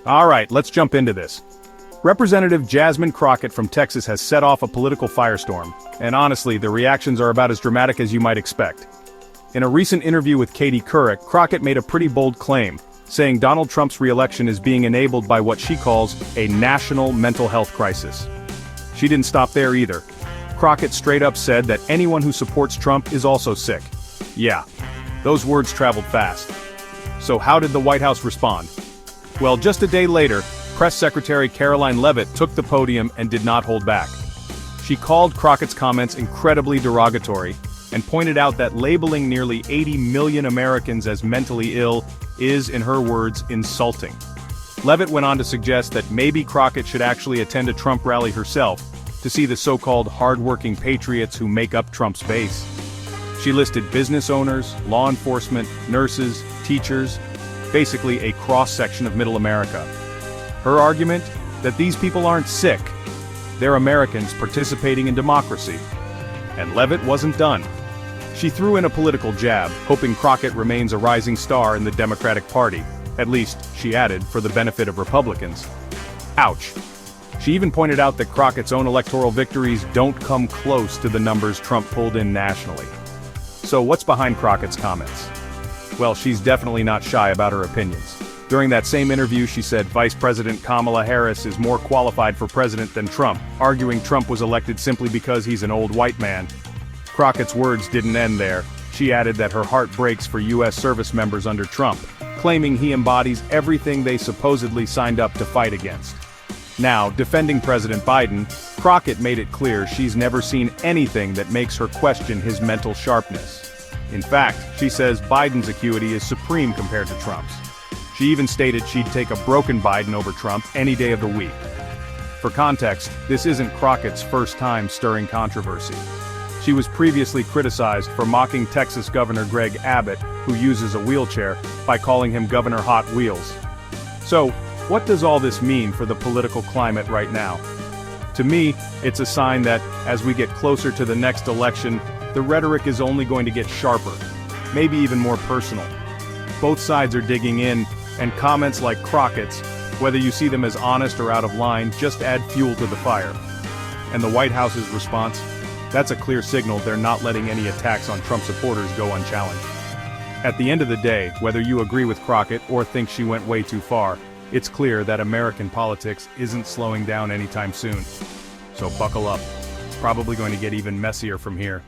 All right, let's jump into this. Representative Jasmine Crockett from Texas has set off a political firestorm, and honestly, the reactions are about as dramatic as you might expect. In a recent interview with Katie Couric, Crockett made a pretty bold claim, saying Donald Trump's re-election is being enabled by what she calls a national mental health crisis. She didn't stop there either. Crockett straight up said that anyone who supports Trump is also sick. Yeah, those words traveled fast. So how did the White House respond? Well, just a day later, Press Secretary Karoline Leavitt took the podium and did not hold back. She called Crockett's comments incredibly derogatory, and pointed out that labeling nearly 80 million Americans as mentally ill is, in her words, insulting. Leavitt went on to suggest that maybe Crockett should actually attend a Trump rally herself to see the so-called hard-working patriots who make up Trump's base. She listed business owners, law enforcement, nurses, teachers, basically a cross-section of middle America. Her argument? That these people aren't sick. They're Americans participating in democracy. And Leavitt wasn't done. She threw in a political jab, hoping Crockett remains a rising star in the Democratic Party. At least, she added, for the benefit of Republicans. Ouch. She even pointed out that Crockett's own electoral victories don't come close to the numbers Trump pulled in nationally. So what's behind Crockett's comments? Well, she's definitely not shy about her opinions. During that same interview, she said Vice President Kamala Harris is more qualified for president than Trump, arguing Trump was elected simply because he's an old white man. Crockett's words didn't end there. She added that her heart breaks for U.S. service members under Trump, claiming he embodies everything they supposedly signed up to fight against. Now, defending President Biden, Crockett made it clear she's never seen anything that makes her question his mental sharpness. In fact, she says Biden's acuity is supreme compared to Trump's. She even stated she'd take a broken Biden over Trump any day of the week. For context, this isn't Crockett's first time stirring controversy. She was previously criticized for mocking Texas Governor Greg Abbott, who uses a wheelchair, by calling him Governor Hot Wheels. So, what does all this mean for the political climate right now? To me, it's a sign that, as we get closer to the next election, the rhetoric is only going to get sharper, maybe even more personal. Both sides are digging in, and comments like Crockett's, whether you see them as honest or out of line, just add fuel to the fire. And the White House's response? That's a clear signal they're not letting any attacks on Trump supporters go unchallenged. At the end of the day, whether you agree with Crockett or think she went way too far, it's clear that American politics isn't slowing down anytime soon. So buckle up. It's probably going to get even messier from here.